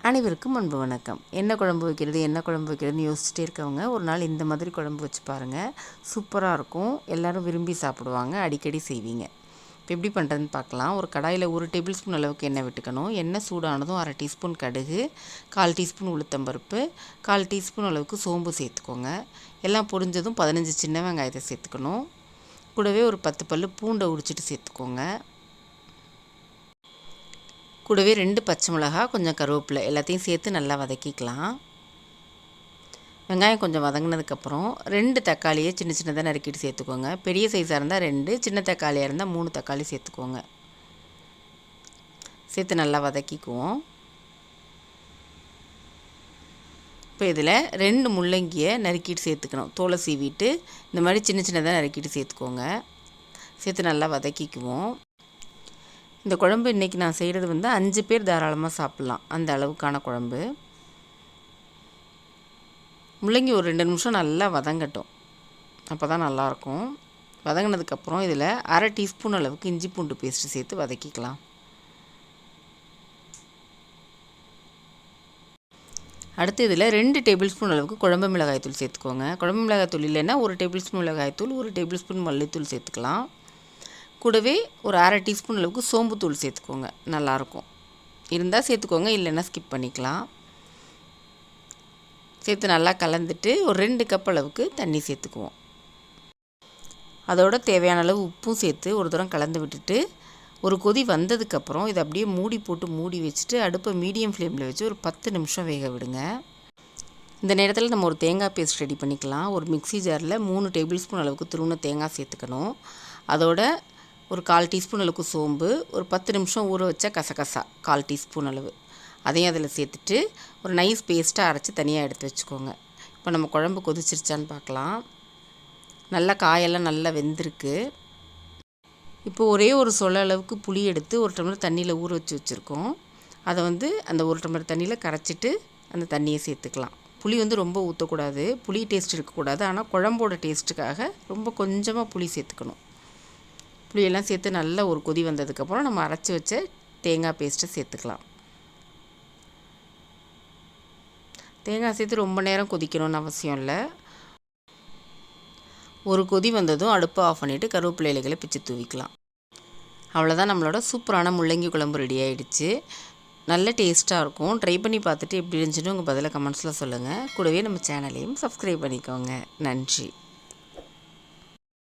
அனைவருக்கும் அன்பு வணக்கம். என்ன குழம்பு வைக்கிறதுன்னு யோசிச்சுட்டே இருக்கவங்க ஒரு நாள் இந்த மாதிரி குழம்பு வச்சு பாருங்கள். சூப்பராக இருக்கும். எல்லோரும் விரும்பி சாப்பிடுவாங்க. அடிக்கடி செய்வீங்க. இப்போ எப்படி பண்ணுறதுன்னு பார்க்கலாம். ஒரு கடாயில் 1 டேபிள் ஸ்பூன் அளவுக்கு எண்ணெய் விட்டுக்கணும். எண்ணெய் சூடானதும் 1/2 டீஸ்பூன் கடுகு, 1/4 டீஸ்பூன் உளுத்தம்பருப்பு, 1/4 டீஸ்பூன் அளவுக்கு சோம்பு சேர்த்துக்கோங்க. எல்லாம் பொரிஞ்சதும் 15 சின்ன வெங்காயத்தை சேர்த்துக்கணும். கூடவே ஒரு 10 பல் பூண்டை உரிச்சிட்டு சேர்த்துக்கோங்க. கூடவே 2 பச்சை மிளகா, கொஞ்சம் கருவேப்பிலை எல்லாத்தையும் சேர்த்து நல்லா வதக்கிக்கலாம். வெங்காயம் கொஞ்சம் வதங்கினதுக்கப்புறம் 2 தக்காளியை சின்ன சின்னதாக நறுக்கிட்டு சேர்த்துக்கோங்க. பெரிய சைஸாக இருந்தால் 2, சின்ன தக்காளியாக இருந்தால் 3 தக்காளி சேர்த்துக்கோங்க. சேர்த்து நல்லா வதக்கிக்குவோம். இப்போ இதில் 2 முள்ளங்கியை நறுக்கிட்டு சேர்த்துக்கணும். தோலை சீவிட்டு இந்த மாதிரி சின்ன சின்னதாக நறுக்கிட்டு சேர்த்துக்கோங்க. சேர்த்து நல்லா வதக்கிக்குவோம். இந்த குழம்பு இன்றைக்கி நான் செய்கிறது 5 பேர் தாராளமாக சாப்பிட்லாம். அந்த அளவுக்கான குழம்பு. முள்ளங்கி ஒரு 2 நிமிஷம் நல்லா வதங்கட்டும். அப்போ தான் நல்லாயிருக்கும். வதங்கினதுக்கப்புறம் இதில் 1/2 டீஸ்பூன் அளவுக்கு இஞ்சி பூண்டு பேஸ்ட்டு சேர்த்து வதக்கிக்கலாம். அடுத்து இதில் 2 டேபிள் ஸ்பூன் அளவுக்கு குழம்பு மிளகாய்த்தூள் சேர்த்துக்கோங்க. குழம்பு மிளகாய்த்தூள் இல்லைன்னா 1 டேபிள் ஸ்பூன் மிளகாய்த்தூள், 1 டேபிள் ஸ்பூன் மல்லித்தூள் சேர்த்துக்கலாம். கூடவே ஒரு 1/2 டீஸ்பூன் அளவுக்கு சோம்புத்தூள் சேர்த்துக்கோங்க. நல்லாயிருக்கும். இருந்தால் சேர்த்துக்கோங்க, இல்லைன்னா ஸ்கிப் பண்ணிக்கலாம். சேர்த்து நல்லா கலந்துட்டு ஒரு 2 கப் அளவுக்கு தண்ணி சேர்த்துக்குவோம். அதோட தேவையான அளவு உப்பும் சேர்த்து ஒரு தரம் கலந்து விட்டுட்டு ஒரு கொதி வந்ததுக்கப்புறம் இதை அப்படியே மூடி வச்சுட்டு அடுப்பை மீடியம் ஃப்ளேமில் வச்சு ஒரு 10 நிமிஷம் வேக விடுங்க. இந்த நேரத்தில் நம்ம ஒரு தேங்காய் பேஸ்ட் ரெடி பண்ணிக்கலாம். ஒரு மிக்ஸி ஜாரில் 3 டேபிள் ஸ்பூன் அளவுக்கு துருவின தேங்காய் சேர்த்துக்கணும். அதோட ஒரு 1/4 டீஸ்பூன் அளவுக்கு சோம்பு, ஒரு 10 நிமிஷம் ஊற வச்ச கசகசா 1/4 டீஸ்பூன் அளவு அதையும் அதில் சேர்த்துட்டு ஒரு நைஸ் பேஸ்ட்டாக அரைச்சி தனியாக எடுத்து வச்சுக்கோங்க. இப்போ நம்ம குழம்பு கொதிச்சிருச்சான்னு பார்க்கலாம். நல்லா காயெல்லாம் நல்லா வெந்திருக்கு. இப்போ ஒரே ஒரு சொல அளவுக்கு புளி எடுத்து 1 டம்ளர் தண்ணியில் ஊற வச்சுருக்கோம். அதை அந்த 1 டம்ளர் தண்ணியில் கரைச்சிட்டு அந்த தண்ணியை சேர்த்துக்கலாம். புளி ரொம்ப ஊற்றக்கூடாது. புளி டேஸ்ட் இருக்கக்கூடாது. ஆனால் குழம்போட டேஸ்ட்டுக்காக ரொம்ப கொஞ்சமாக புளி சேர்த்துக்கணும். புளியெல்லாம் சேர்த்து நல்லா ஒரு கொதி வந்ததுக்கப்புறம் நம்ம அரைச்சி வச்ச தேங்காய் பேஸ்ட்டை சேர்த்துக்கலாம். தேங்காய் சேர்த்து ரொம்ப நேரம் கொதிக்கணும்னு அவசியம் இல்லை. ஒரு கொதி வந்ததும் அடுப்பை ஆஃப் பண்ணிவிட்டு கருவேப்பிலை இலைகளை பிச்சு தூவிக்கலாம். அவ்வளோதான், நம்மளோட சூப்பரான முள்ளங்கி குழம்பு ரெடி ஆகிடுச்சு. நல்ல டேஸ்ட்டாக இருக்கும். ட்ரை பண்ணி பார்த்துட்டு எப்படி இருந்துச்சுன்னு உங்கள் பதிலை கமெண்ட்ஸில் சொல்லுங்கள். கூடவே நம்ம சேனலையும் சப்ஸ்கிரைப் பண்ணிக்கோங்க. நன்றி.